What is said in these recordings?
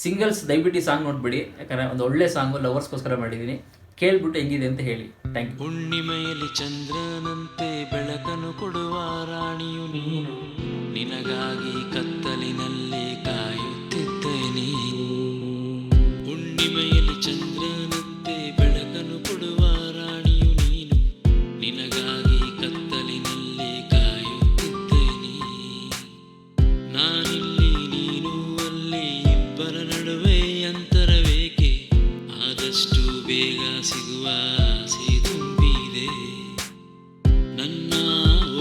Singles ದಯವಿಟ್ಟು ಈ song ನೋಡ್ಬಿಡಿ, ಯಾಕಂದರೆ ಒಂದು ಒಳ್ಳೆ ಸಾಂಗು ಲವರ್ಸ್ಗೋಸ್ಕರ ಮಾಡಿದ್ದೀನಿ. ಕೇಳ್ಬಿಟ್ಟು ಹೆಂಗಿದೆ ಅಂತ ಹೇಳಿ. Thank you. ಹುಣ್ಣಿಮೆಯಲ್ಲಿ ಚಂದ್ರನಂತೆ ಬೆಳಕನ್ನು ಕೊಡುವ ರಾಣಿಯು ನೀನು, ನಿನಗಾಗಿ ಕತ್ತಲಿನಲ್ಲಿ ಕಾಯುತ್ತಿದ್ದೇನೆ. ಹುಣ್ಣಿಮೆಯಲ್ಲಿ ಚಂದ್ರನಂತೆ ಬೆಳಕನ್ನು ಕೊಡುವ ರಾಣಿಯು ನೀನು, ನಿನಗಾಗಿ ಕತ್ತಲಿನಲ್ಲಿ ಕಾಯುತ್ತಿದ್ದೇನೆ. ನಾನಿಲ್ಲಿ ನೀನು ಅಲ್ಲಿ, ಇಬ್ಬರ ನಡುವೆ ಅಂತರವೇಕೆ, ಆದಷ್ಟು ಬೇಗ ಸಿಗುವ ಆಸೆ ತುಂಬಿದೆ. ನನ್ನ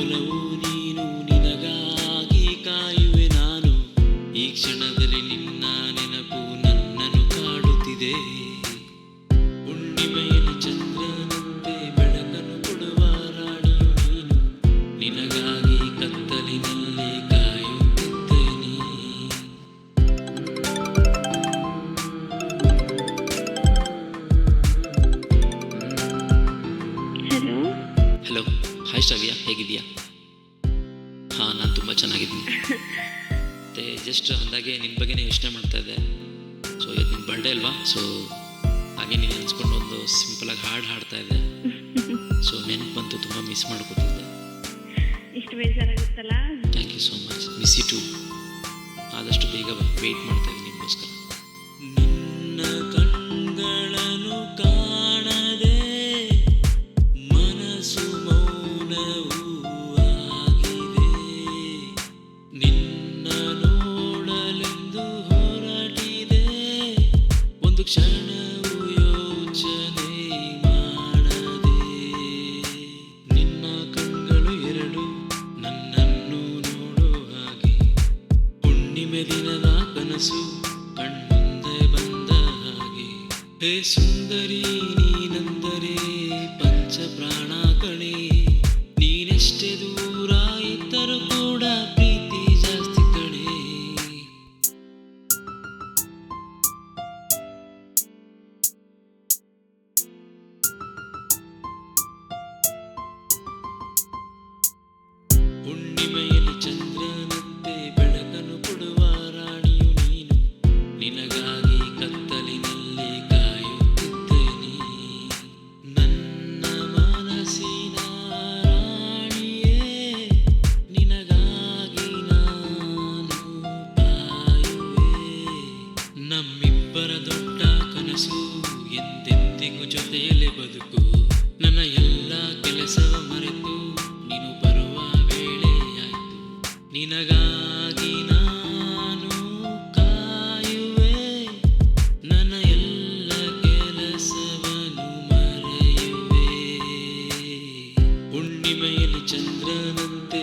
ಒಲವು ನೀನು, ನಿನಗಾಗಿ ಕಾಯುವೆ ನಾನು. ಈ ಕ್ಷಣದಲ್ಲಿ ನಿನ್ನ ನೆನಪು ನನ್ನನ್ನು ಕಾಡುತ್ತಿದೆ. ಹುಣ್ಣಿಮೆಯಲ್ಲಿ ಚಂದ್ರನಂತೆ ಬೆಳಕನ್ನು ಕೊಡುವ ರಾಣಿಯು ನೀನು, ನಿನಗಾಗಿ ಕತ್ತಲಿನಲ್ಲಿ ಕಾಯುತ್ತಿದ್ದೇನೆ. ಹಲೋ ಹಲೋ, ಹಾಯ್ ಶ್ರವ್ಯ, ಹೇಗಿದೆಯಾ? ಹಾಂ, ನಾನು ತುಂಬ ಚೆನ್ನಾಗಿದ್ದೀನಿ. ಮತ್ತು ಜಸ್ಟ್ ಅಂದಾಗೆ ನಿನ್ನ ಬಗ್ಗೆನೇ ಯೋಚನೆ ಮಾಡ್ತಾ ಇದ್ದೆ. ಸೊ ಇವತ್ತು ನಿನ್ನ ಬರ್ಡೇ ಅಲ್ವಾ, ಸೊ ಹಾಗೆ ನೀನು ನೆನೆಸ್ಕೊಂಡು ಒಂದು ಸಿಂಪಲಾಗಿ ಹಾಡು ಹಾಡ್ತಾ ಇದ್ದೆ. ಸೊ ನೆನಪು ಬಂತು, ತುಂಬ ಮಿಸ್ ಮಾಡ್ಕೊತಿದ್ದೆ. ಇಷ್ಟು ಬೇಜಾರಾಗುತ್ತಲ್ಲ. Thank you so much. Miss you too. ಆದಷ್ಟು ಬೇಗ ವೆಯ್ಟ್ ಮಾಡ್ತಾ ಇದ್ದೀನಿ ನಿಮಗೋಸ್ಕರ. ನಿನ್ನ ಕಣ್ಗಳನ್ನು ಕಾಣದೆ ಮನಸ್ಸು ಮೌನವೂ ಆಗಿದೆ. ನಿನ್ನ ನೋಡಲೆಂದು ಹೊರಟಿದೆ, ಒಂದು ಕ್ಷಣವೂ ಯೋಚನೆ ಮಾಡದೆ. ನಿನ್ನ ಕಣ್ಗಳು ಎರಡು ನನ್ನನ್ನು ನೋಡೋ ಹಾಗೆ, ಹುಣ್ಣಿಮೆ ದಿನದ ಕನಸು ಕಣ್ಮುಂದೆ ಬಂದ ಹಾಗೆ. ಹೇ ಸುಂದರಿ ನೀನಂದರೆ ಪಂಚ ಪ್ರಾಣ ಕಣೆ, ನೀನೆಷ್ಟೇ ದೂರ ಇದ್ದರೂ ಕೂಡ ಪ್ರೀತಿ ಜಾಸ್ತಿ ಕಣೆ. ಹುಣ್ಣಿಮೆಯಲ್ಲಿ ಚಂದ್ರನಂತೆ ಬೆಳಕನ್ನು ಕೊಡುವ ರಾಣಿಯು ನೀನು, ನಿನಗಾಗಿ ಕತ್ತಲಿನಲ್ಲಿ ಕಾಯುತ್ತಿದ್ದೇನೆ. ನನ್ನ ಮನಸ್ಸಿನ ರಾಣಿಯೇ, ನಿನಗಾಗಿ ನಾನು ಕಾಯುವೆ. ನಮ್ಮಿಬ್ಬರ ದೊಡ್ಡ ಕನಸು ಎಂದೆಂದಿಗೂ ಜೊತೆಯಲ್ಲೇ ಬದುಕು. ನನ್ನ ಎಲ್ಲ ಕೆಲಸವ ಮರೆತು ನೀನು ಬರುವ ವೇಳೆಯಾಯಿತು. ನಿನಗಾಗಿ ನಾನು ಕಾಯುವೆ, ನನ್ನ ಎಲ್ಲ ಕೆಲಸವನ್ನು ಮರೆಯುವೆ. ಹುಣ್ಣಿಮೆಯಲ್ಲಿ ಚಂದ್ರನಂತೆ